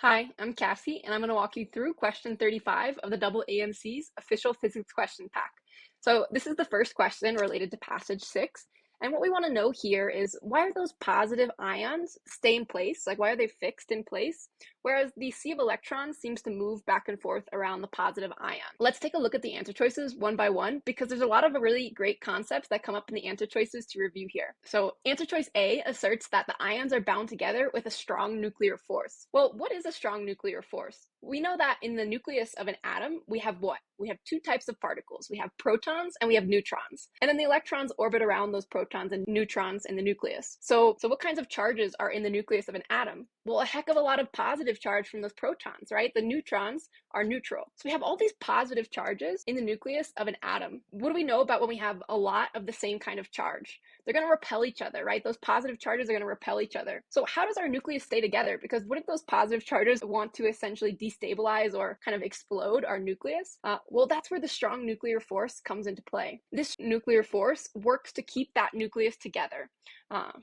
Hi, I'm Cassie, and I'm going to walk you through question 35 of the AAMC's official physics question pack. So this is the first question related to passage 6. And what we want to know here is why are those positive ions stay in place? Like, why are they fixed in place? Whereas the sea of electrons seems to move back and forth around the positive ion. Let's take a look at the answer choices one by one because there's a lot of really great concepts that come up in the answer choices to review here. So answer choice A asserts that the ions are bound together with a strong nuclear force. Well, what is a strong nuclear force? We know that in the nucleus of an atom, we have what? We have two types of particles. We have protons and we have neutrons. And then the electrons orbit around those protons and neutrons in the nucleus. So what kinds of charges are in the nucleus of an atom? Well, a heck of a lot of positive charge from those protons, right? The neutrons are neutral. So we have all these positive charges in the nucleus of an atom. What do we know about when we have a lot of the same kind of charge? They're going to repel each other, right? Those positive charges are going to repel each other. So how does our nucleus stay together? Because wouldn't those positive charges want to essentially destabilize or kind of explode our nucleus? Well, that's where the strong nuclear force comes into play. This nuclear force works to keep that nucleus together,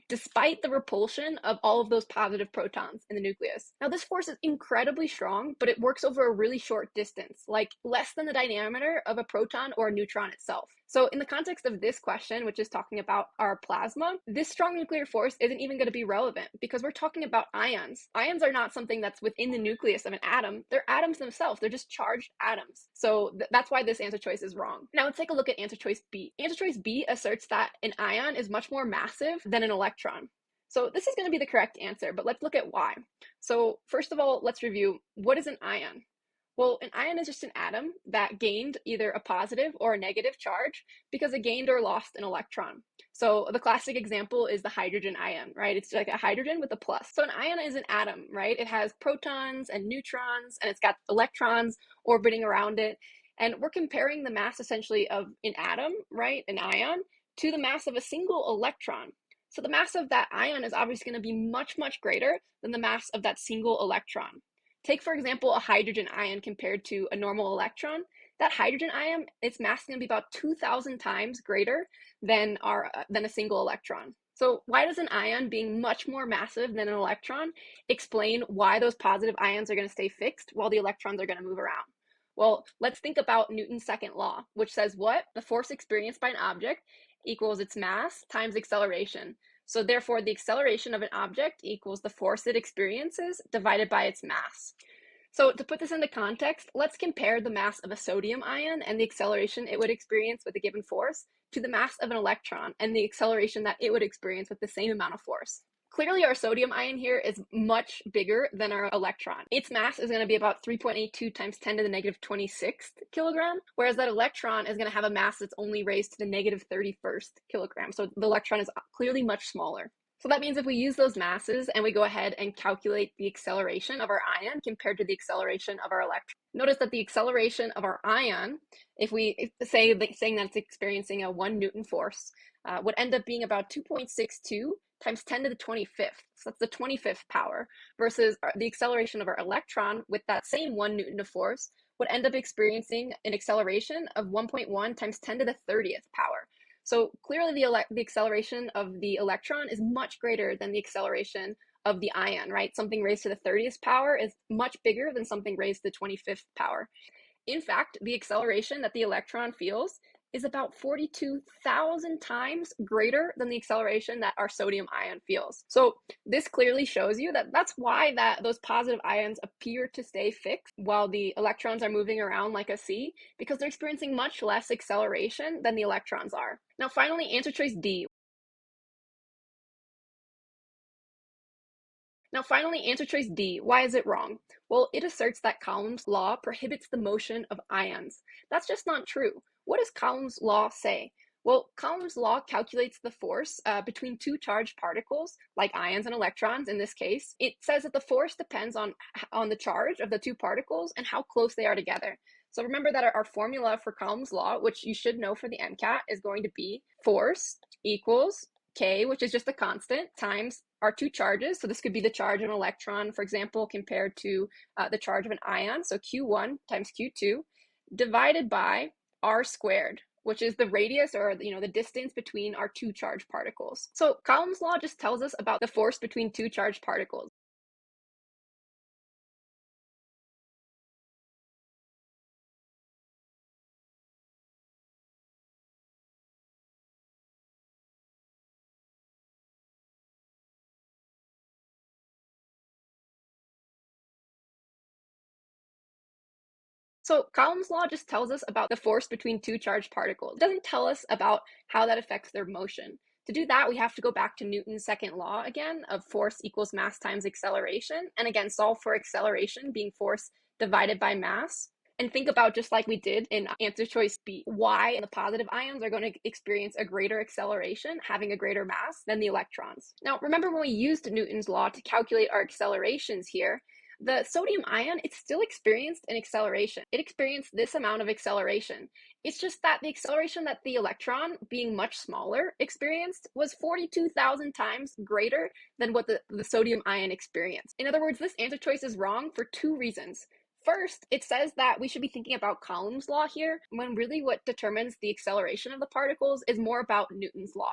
despite the repulsion of all of those positive protons in the nucleus. Now, this force is incredibly strong, but it works over a really short distance, like less than the diameter of a proton or a neutron itself. So in the context of this question, which is talking about our plasma, this strong nuclear force isn't even going to be relevant because we're talking about ions. Ions are not something that's within the nucleus of an atom. They're atoms themselves. They're just charged atoms. So that's why this answer choice is wrong. Now let's take a look at answer choice B. Answer choice B asserts that an ion is much more massive than an electron. So this is going to be the correct answer, but let's look at why. So first of all, let's review what is an ion? Well, an ion is just an atom that gained either a positive or a negative charge because it gained or lost an electron. So the classic example is the hydrogen ion, right? It's like a hydrogen with a plus. So an ion is an atom, right? It has protons and neutrons, and it's got electrons orbiting around it. And we're comparing the mass essentially of an atom, right, an ion, to the mass of a single electron. So the mass of that ion is obviously going to be much, much greater than the mass of that single electron. Take, for example, a hydrogen ion compared to a normal electron. That hydrogen ion, its mass is going to be about 2,000 times greater than a single electron. So why does an ion being much more massive than an electron explain why those positive ions are going to stay fixed while the electrons are going to move around? Well, let's think about Newton's second law, which says what? The force experienced by an object equals its mass times acceleration. So therefore, the acceleration of an object equals the force it experiences divided by its mass. So to put this into context, let's compare the mass of a sodium ion and the acceleration it would experience with a given force to the mass of an electron and the acceleration that it would experience with the same amount of force. Clearly, our sodium ion here is much bigger than our electron. Its mass is going to be about 3.82 times 10 to the negative 26th kilogram, whereas that electron is going to have a mass that's only raised to the negative 31st kilogram. So the electron is clearly much smaller. So that means if we use those masses and we go ahead and calculate the acceleration of our ion compared to the acceleration of our electron, notice that the acceleration of our ion, if we saying that it's experiencing a 1 Newton force, would end up being about 2.62 times 10 to the 25th. So that's the 25th power versus the acceleration of our electron with that same 1 Newton of force would end up experiencing an acceleration of 1.1 times 10 to the 30th power. So clearly the acceleration of the electron is much greater than the acceleration of the ion, right? Something raised to the 30th power is much bigger than something raised to the 25th power. In fact, the acceleration that the electron feels is about 42,000 times greater than the acceleration that our sodium ion feels. So this clearly shows you that that's why those positive ions appear to stay fixed while the electrons are moving around like a sea, because they're experiencing much less acceleration than the electrons are. Now finally, answer choice D. Why is it wrong? Well, it asserts that Coulomb's law prohibits the motion of ions. That's just not true. What does Coulomb's law say? Well, Coulomb's law calculates the force between two charged particles, like ions and electrons in this case. It says that the force depends on the charge of the two particles and how close they are together. So remember that our formula for Coulomb's law, which you should know for the MCAT, is going to be force equals K, which is just a constant, times our two charges. So this could be the charge of an electron, for example, compared to the charge of an ion. So Q1 times Q2 divided by R squared, which is the radius or the distance between our two charged particles. So Coulomb's law just tells us about the force between two charged particles. So Coulomb's law just tells us about the force between two charged particles. It doesn't tell us about how that affects their motion. To do that, we have to go back to Newton's second law again of force equals mass times acceleration. And again, solve for acceleration being force divided by mass. And think about just like we did in answer choice B, why the positive ions are going to experience a greater acceleration, having a greater mass than the electrons. Now, remember when we used Newton's law to calculate our accelerations here, the sodium ion, it still experienced an acceleration. It experienced this amount of acceleration. It's just that the acceleration that the electron, being much smaller, experienced was 42,000 times greater than what the sodium ion experienced. In other words, this answer choice is wrong for two reasons. First, it says that we should be thinking about Coulomb's law here, when really what determines the acceleration of the particles is more about Newton's law.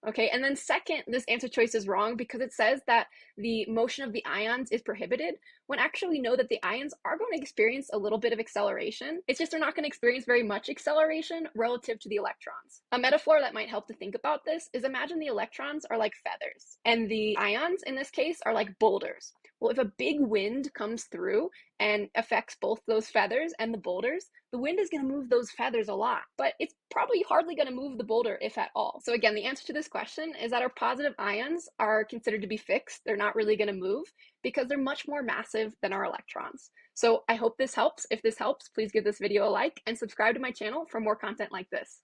Okay, and then second, this answer choice is wrong because it says that the motion of the ions is prohibited, when actually we know that the ions are going to experience a little bit of acceleration. It's just they're not going to experience very much acceleration relative to the electrons. A metaphor that might help to think about this is imagine the electrons are like feathers, and the ions in this case are like boulders. Well, if a big wind comes through and affects both those feathers and the boulders, the wind is going to move those feathers a lot, but it's probably hardly going to move the boulder, if at all. So again, the answer to this question is that our positive ions are considered to be fixed. They're not really going to move because they're much more massive than our electrons. So I hope this helps. If this helps, please give this video a like and subscribe to my channel for more content like this.